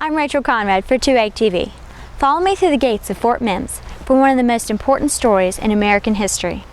I'm Rachel Conrad for 2AG TV. Follow me through the gates of Fort Mims for one of the most important stories in American history.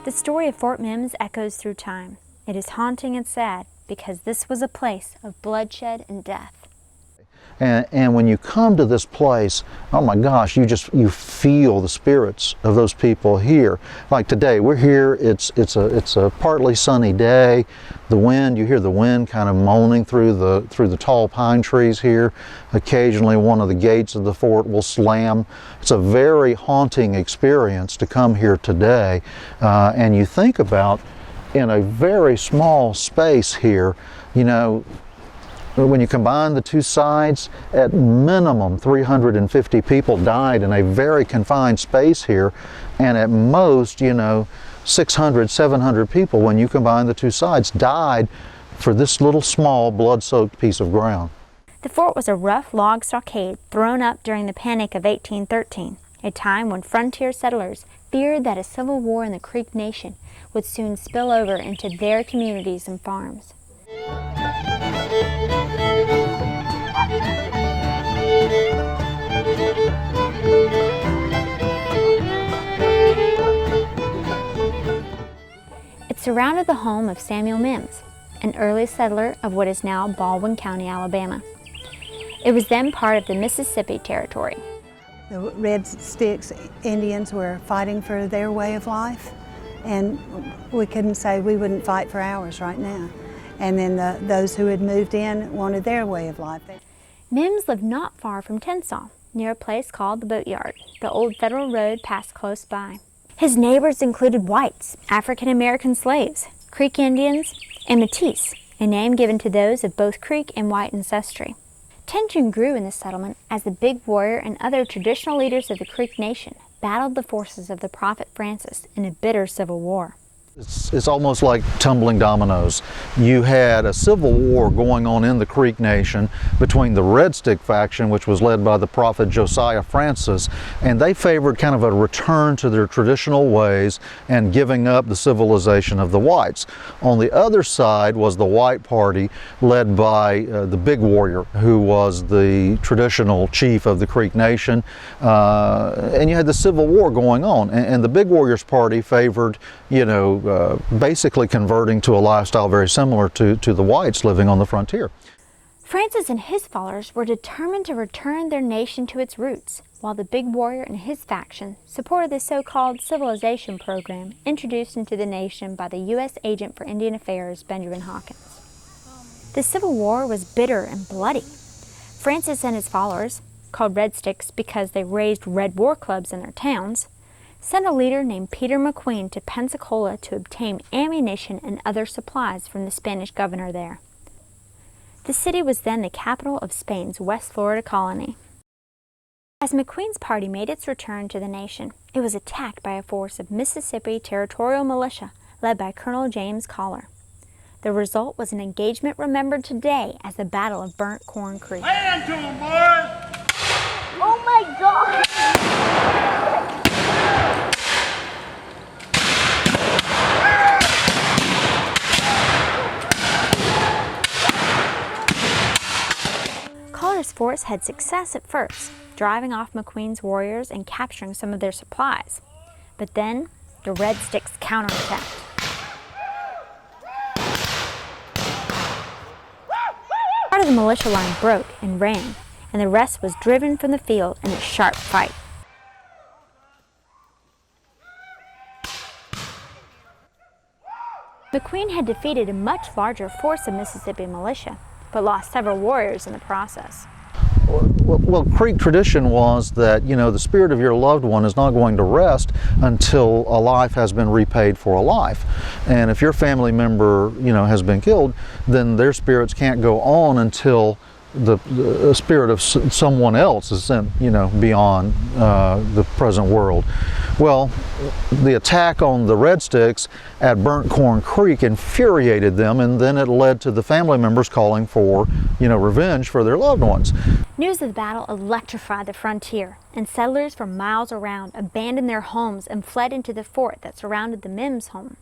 The story of Fort Mims echoes through time. It is haunting and sad because this was a place of bloodshed and death. And when you come to this place, oh my gosh, you feel the spirits of those people here. Like today, we're here. It's a partly sunny day. The wind, you hear the wind kind of moaning through the tall pine trees here. Occasionally, one of the gates of the fort will slam. It's a very haunting experience to come here today. And you think about, in a very small space here, you know, when you combine the two sides, at minimum 350 people died in a very confined space here, and at most, you know, 600, 700 people, when you combine the two sides, died for this little small blood-soaked piece of ground. The fort was a rough log stockade thrown up during the Panic of 1813, a time when frontier settlers feared that a civil war in the Creek Nation would soon spill over into their communities and farms. It surrounded the home of Samuel Mims, an early settler of what is now Baldwin County, Alabama. It was then part of the Mississippi Territory. The Red Sticks Indians were fighting for their way of life, and we couldn't say we wouldn't fight for ours right now. And then those who had moved in wanted their way of life. Mims lived not far from Tensaw, near a place called the Boatyard. The old federal road passed close by. His neighbors included whites, African-American slaves, Creek Indians, and Métis, a name given to those of both Creek and white ancestry. Tension grew in the settlement as the Big Warrior and other traditional leaders of the Creek Nation battled the forces of the Prophet Francis in a bitter civil war. It's almost like tumbling dominoes. You had a civil war going on in the Creek Nation between the Red Stick faction, which was led by the prophet Josiah Francis, and they favored kind of a return to their traditional ways and giving up the civilization of the whites. On the other side was the white party led by the Big Warrior, who was the traditional chief of the Creek Nation, and you had the civil war going on, and the Big Warriors party favored, you know, basically converting to a lifestyle very similar to the whites living on the frontier. Francis and his followers were determined to return their nation to its roots, while the Big Warrior and his faction supported the so-called civilization program introduced into the nation by the U.S. Agent for Indian Affairs, Benjamin Hawkins. The Civil War was bitter and bloody. Francis and his followers, called Red Sticks because they raised red war clubs in their towns, sent a leader named Peter McQueen to Pensacola to obtain ammunition and other supplies from the Spanish governor there. The city was then the capital of Spain's West Florida colony. As McQueen's party made its return to the nation, it was attacked by a force of Mississippi territorial militia led by Colonel James Collar. The result was an engagement remembered today as the Battle of Burnt Corn Creek. Hand to him, boys! Oh my God! Collar's force had success at first, driving off McQueen's warriors and capturing some of their supplies. But then, the Red Sticks counterattacked. Part of the militia line broke and ran, and the rest was driven from the field in a sharp fight. McQueen had defeated a much larger force of Mississippi militia, but lost several warriors in the process. Well, Creek tradition was that, the spirit of your loved one is not going to rest until a life has been repaid for a life. And if your family member, has been killed, then their spirits can't go on until the spirit of someone else is sent, beyond the present world. Well, the attack on the Red Sticks at Burnt Corn Creek infuriated them, and then it led to the family members calling for, revenge for their loved ones. News of the battle electrified the frontier, and settlers for miles around abandoned their homes and fled into the fort that surrounded the Mims home.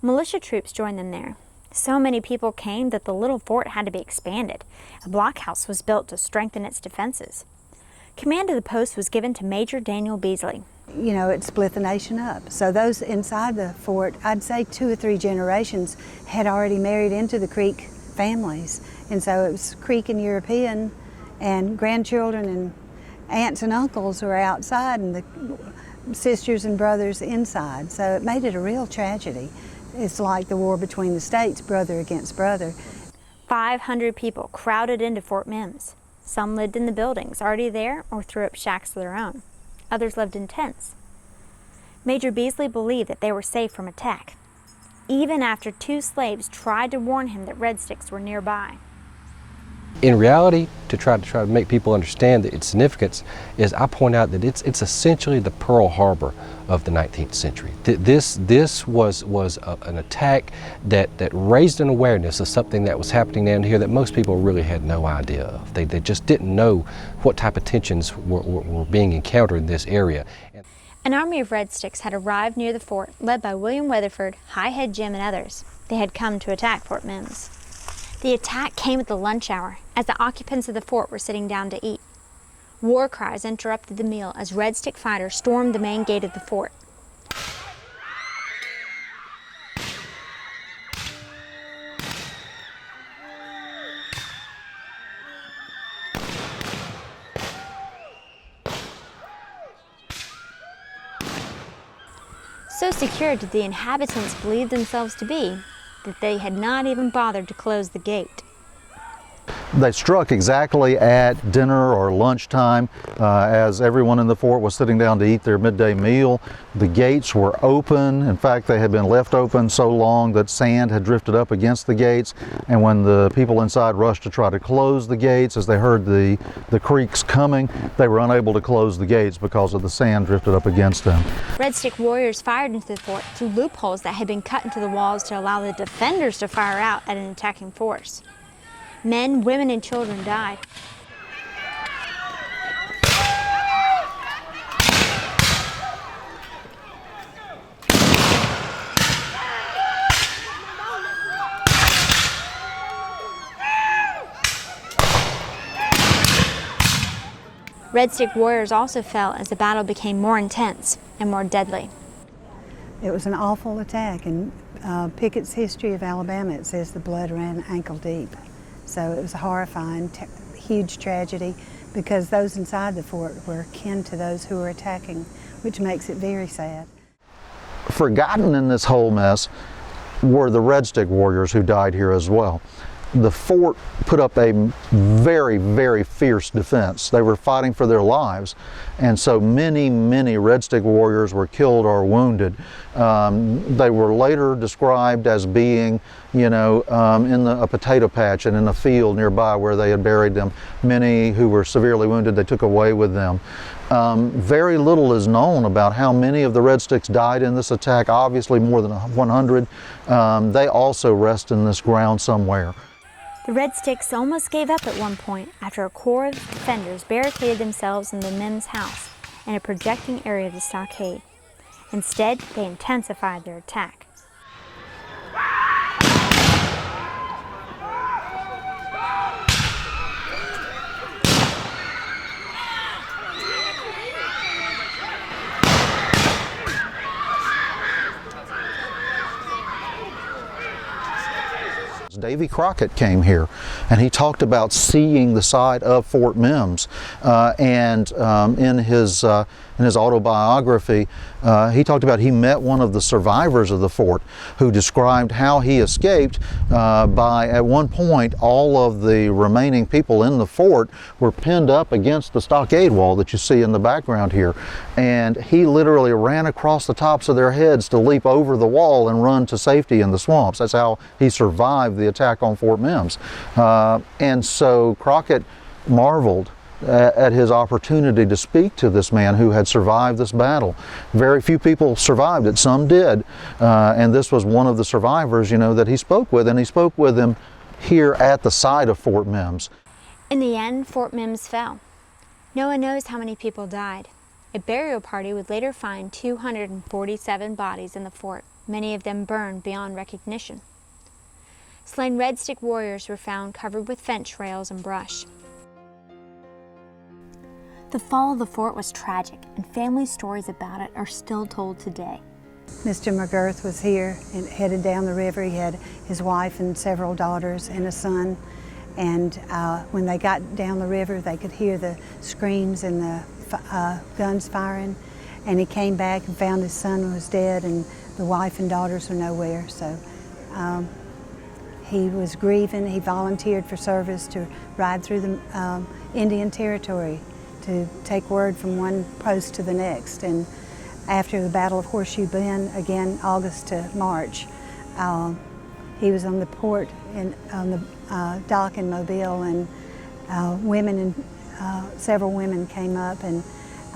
Militia troops joined them there. So many people came that the little fort had to be expanded. A blockhouse was built to strengthen its defenses. Command of the post was given to Major Daniel Beasley. It split the nation up. So those inside the fort, I'd say 2 or 3 generations had already married into the Creek families. And so it was Creek and European, and grandchildren and aunts and uncles were outside, and the sisters and brothers inside. So it made it a real tragedy. It's like the war between the states, brother against brother. 500 people crowded into Fort Mims. Some lived in the buildings already there or threw up shacks of their own. Others lived in tents. Major Beasley believed that they were safe from attack, even after 2 slaves tried to warn him that Red Sticks were nearby. In reality, to try to make people understand its significance, is I point out that it's essentially the Pearl Harbor of the 19th century. This was an attack that raised an awareness of something that was happening down here that most people really had no idea of. They just didn't know what type of tensions were being encountered in this area. An army of Red Sticks had arrived near the fort, led by William Weatherford, High-Head Jim, and others. They had come to attack Fort Mims. The attack came at the lunch hour, as the occupants of the fort were sitting down to eat. War cries interrupted the meal as Red Stick fighters stormed the main gate of the fort. So secure did the inhabitants believe themselves to be that they had not even bothered to close the gate. They struck exactly at dinner or lunchtime as everyone in the fort was sitting down to eat their midday meal. The gates were open. In fact, they had been left open so long that sand had drifted up against the gates. And when the people inside rushed to try to close the gates, as they heard the creeks coming, they were unable to close the gates because of the sand drifted up against them. Red Stick warriors fired into the fort through loopholes that had been cut into the walls to allow the defenders to fire out at an attacking force. Men, women, and children died. Red Stick warriors also fell as the battle became more intense and more deadly. It was an awful attack, and Pickett's History of Alabama, it says the blood ran ankle deep. So it was a horrifying, huge tragedy, because those inside the fort were kin to those who were attacking, which makes it very sad. Forgotten in this whole mess were the Red Stick warriors who died here as well. The fort put up a very, very fierce defense. They were fighting for their lives, and so many, many Red Stick warriors were killed or wounded. They were later described as being, in a potato patch and in a field nearby where they had buried them. Many who were severely wounded, they took away with them. Very little is known about how many of the Red Sticks died in this attack, obviously more than 100. They also rest in this ground somewhere. The Red Sticks almost gave up at one point after a corps of defenders barricaded themselves in the Mims house in a projecting area of the stockade. Instead, they intensified their attack. Davy Crockett came here, and he talked about seeing the site of Fort Mims, and in his autobiography, he talked about he met one of the survivors of the fort who described how he escaped by, at one point, all of the remaining people in the fort were pinned up against the stockade wall that you see in the background here, and he literally ran across the tops of their heads to leap over the wall and run to safety in the swamps. That's how he survived the attack on Fort Mims. And so Crockett marveled at his opportunity to speak to this man who had survived this battle. Very few people survived it, some did, and this was one of the survivors, you know, that he spoke with, and he spoke with him here at the site of Fort Mims. In the end, Fort Mims fell. No one knows how many people died. A burial party would later find 247 bodies in the fort, many of them burned beyond recognition. Slain Red Stick warriors were found covered with fence rails and brush. The fall of the fort was tragic, and family stories about it are still told today. Mr. McGirth was here and headed down the river. He had his wife and several daughters and a son. And when they got down the river, they could hear the screams and the guns firing. And he came back and found his son was dead and the wife and daughters were nowhere. So he was grieving. He volunteered for service to ride through the Indian Territory to take word from one post to the next. And after the Battle of Horseshoe Bend, again August to March, he was on the port and on the dock in Mobile, and several women came up, and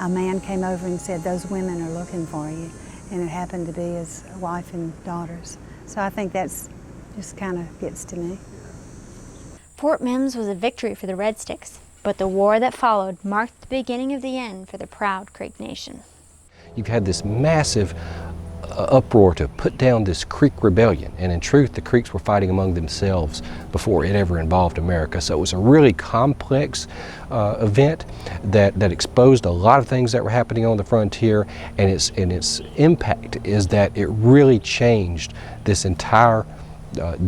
a man came over and said, "Those women are looking for you," and it happened to be his wife and daughters. So I think that's just kind of gets to me. Fort Mims was a victory for the Red Sticks, but the war that followed marked the beginning of the end for the proud Creek Nation. You've had this massive uproar to put down this Creek rebellion, and in truth the Creeks were fighting among themselves before it ever involved America. So it was a really complex event that exposed a lot of things that were happening on the frontier, and its impact is that it really changed this entire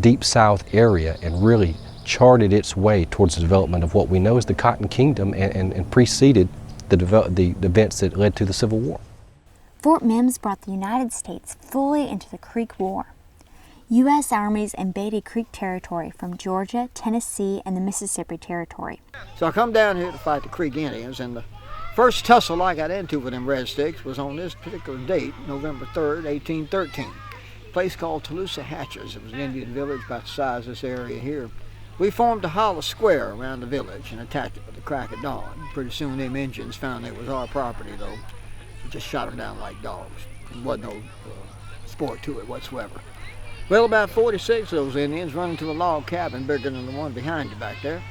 Deep South area and really charted its way towards the development of what we know as the Cotton Kingdom, and preceded the events that led to the Civil War. Fort Mims brought the United States fully into the Creek War. U.S. armies invaded Creek territory from Georgia, Tennessee, and the Mississippi Territory. So I come down here to fight the Creek Indians, and the first tussle I got into with them Red Sticks was on this particular date, November 3rd, 1813. A place called Toulouse Hatches. It was an Indian village about the size of this area here. We formed a hollow square around the village and attacked it with the crack of dawn. Pretty soon them Indians found it was our property, though. We just shot them down like dogs. There wasn't no sport to it whatsoever. Well, about 46 of those Indians run into a log cabin bigger than the one behind you back there.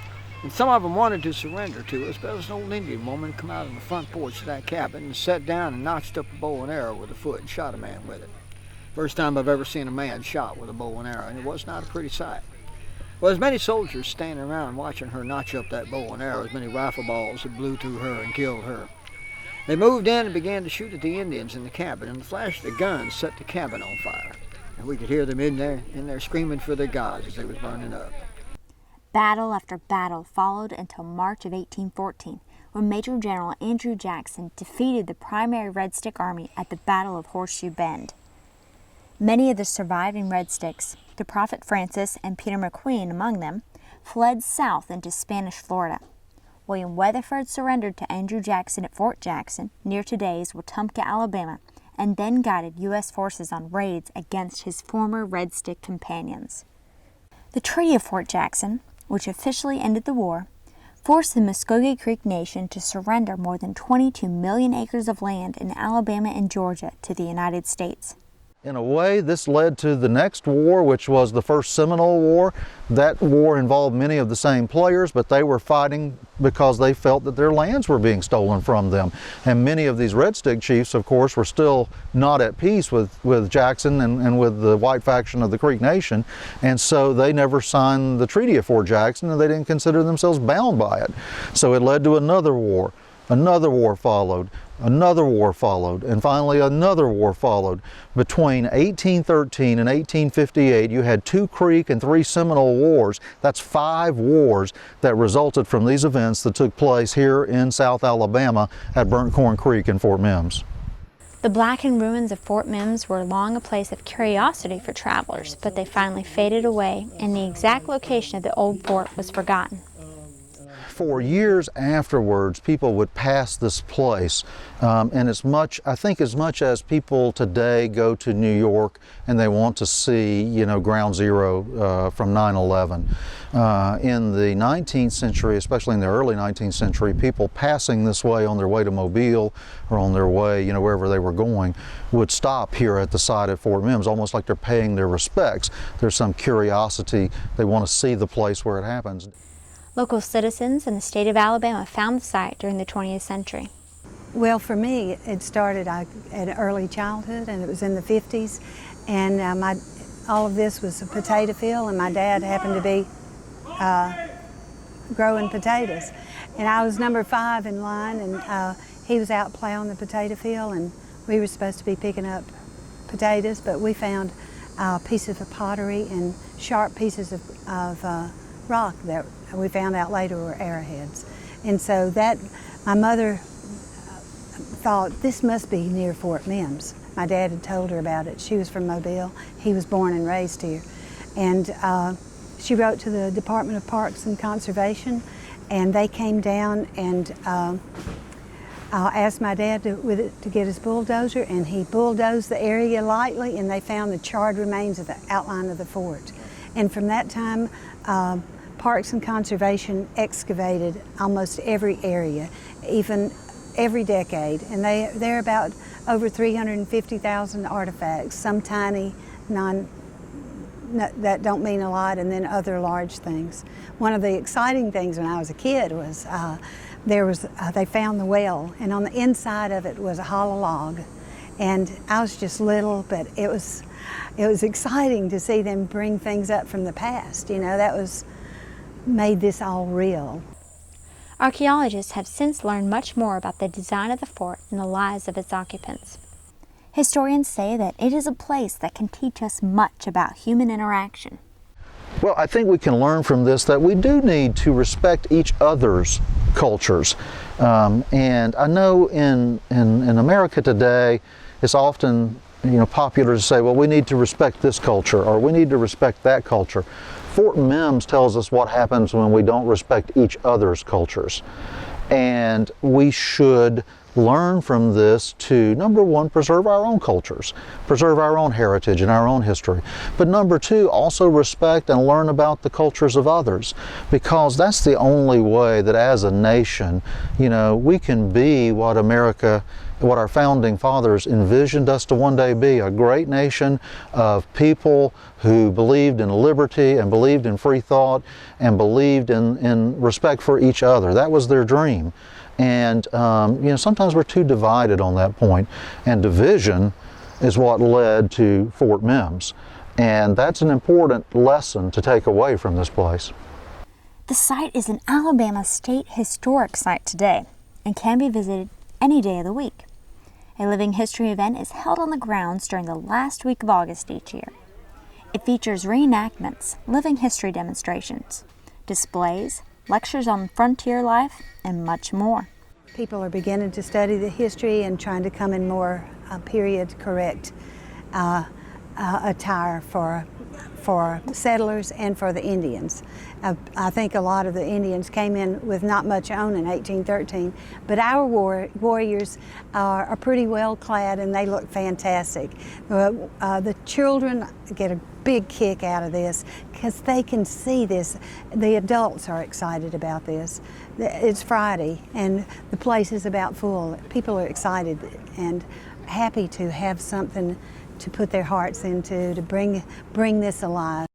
And some of them wanted to surrender to us, but there was an old Indian woman come out on the front porch of that cabin and sat down and notched up a bow and arrow with a foot and shot a man with it. First time I've ever seen a man shot with a bow and arrow, and it was not a pretty sight. Well, as many soldiers standing around watching her notch up that bow and arrow, as many rifle balls that blew through her and killed her. They moved in and began to shoot at the Indians in the cabin, and the flash of the guns set the cabin on fire. And we could hear them in there screaming for their gods as they was burning up. Battle after battle followed until March of 1814, when Major General Andrew Jackson defeated the primary Red Stick Army at the Battle of Horseshoe Bend. Many of the surviving Red Sticks, the Prophet Francis and Peter McQueen among them, fled south into Spanish Florida. William Weatherford surrendered to Andrew Jackson at Fort Jackson, near today's Wetumpka, Alabama, and then guided U.S. forces on raids against his former Red Stick companions. The Treaty of Fort Jackson, which officially ended the war, forced the Muskogee Creek Nation to surrender more than 22 million acres of land in Alabama and Georgia to the United States. In a way, this led to the next war, which was the First Seminole War. That war involved many of the same players, but they were fighting because they felt that their lands were being stolen from them. And many of these Red Stick chiefs, of course, were still not at peace with Jackson and with the white faction of the Creek Nation. And so they never signed the Treaty of Fort Jackson, and they didn't consider themselves bound by it. So it led to another war. Another war followed. Another war followed, and finally another war followed. Between 1813 and 1858, you had 2 Creek and 3 Seminole Wars. That's 5 wars that resulted from these events that took place here in South Alabama at Burnt Corn Creek in Fort Mims. The blackened ruins of Fort Mims were long a place of curiosity for travelers, but they finally faded away, and the exact location of the old fort was forgotten. For years afterwards, people would pass this place, and I think as much as people today go to New York and they want to see, Ground Zero from 9/11. In the 19th century, especially in the early 19th century, people passing this way on their way to Mobile or on their way, wherever they were going, would stop here at the site at Fort Mims, almost like they're paying their respects. There's some curiosity. They want to see the place where it happens. Local citizens in the state of Alabama found the site during the 20th century. Well, for me, it started at early childhood, and it was in the 50s, and all of this was a potato field, and my dad happened to be growing potatoes. And I was number 5 in line, and he was out plowing the potato field, and we were supposed to be picking up potatoes, but we found pieces of pottery and sharp pieces of rock that we found out later were arrowheads. And so my mother thought this must be near Fort Mims. My dad had told her about it. She was from Mobile. He was born and raised here. And she wrote to the Department of Parks and Conservation, and they came down and asked my dad to get his bulldozer, and he bulldozed the area lightly, and they found the charred remains of the outline of the fort. And from that time, Parks and Conservation excavated almost every area, even every decade, and they're about over 350,000 artifacts, some tiny, that don't mean a lot, and then other large things. One of the exciting things when I was a kid was they found the well, and on the inside of it was a hollow log, and I was just little, but it was exciting to see them bring things up from the past. That made this all real. Archaeologists have since learned much more about the design of the fort and the lives of its occupants. Historians say that it is a place that can teach us much about human interaction. Well, I think we can learn from this that we do need to respect each other's cultures. And I know in America today, it's often popular to say, well, we need to respect this culture, or we need to respect that culture. Fort Mims tells us what happens when we don't respect each other's cultures. And we should learn from this to, number 1, preserve our own cultures, preserve our own heritage and our own history. But number 2, also respect and learn about the cultures of others, because that's the only way that as a nation, we can be what our founding fathers envisioned us to one day be, a great nation of people who believed in liberty and believed in free thought and believed in respect for each other. That was their dream. And sometimes we're too divided on that point, and division is what led to Fort Mims. And that's an important lesson to take away from this place. The site is an Alabama State Historic Site today and can be visited any day of the week. A living history event is held on the grounds during the last week of August each year. It features reenactments, living history demonstrations, displays, lectures on frontier life, and much more. People are beginning to study the history and trying to come in more period correct attire for settlers and for the Indians. I think a lot of the Indians came in with not much on in 1813, but our warriors are pretty well clad and they look fantastic. The children get a big kick out of this because they can see this. The adults are excited about this. It's Friday and the place is about full. People are excited and happy to have something to put their hearts into, to bring this alive.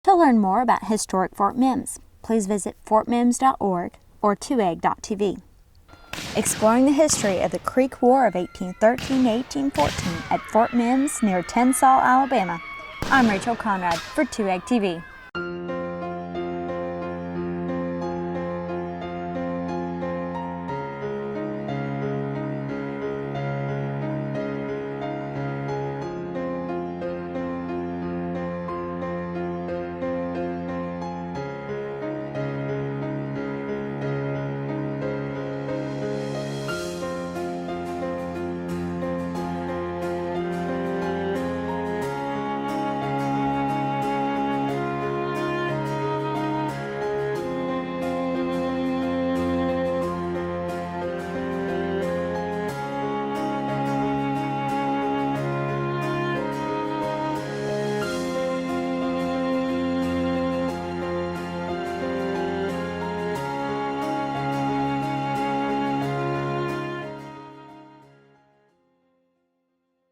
To learn more about historic Fort Mims, please visit fortmims.org or 2egg.tv. Exploring the history of the Creek War of 1813-1814 at Fort Mims near Tensas, Alabama. I'm Rachel Conrad for 2egg TV.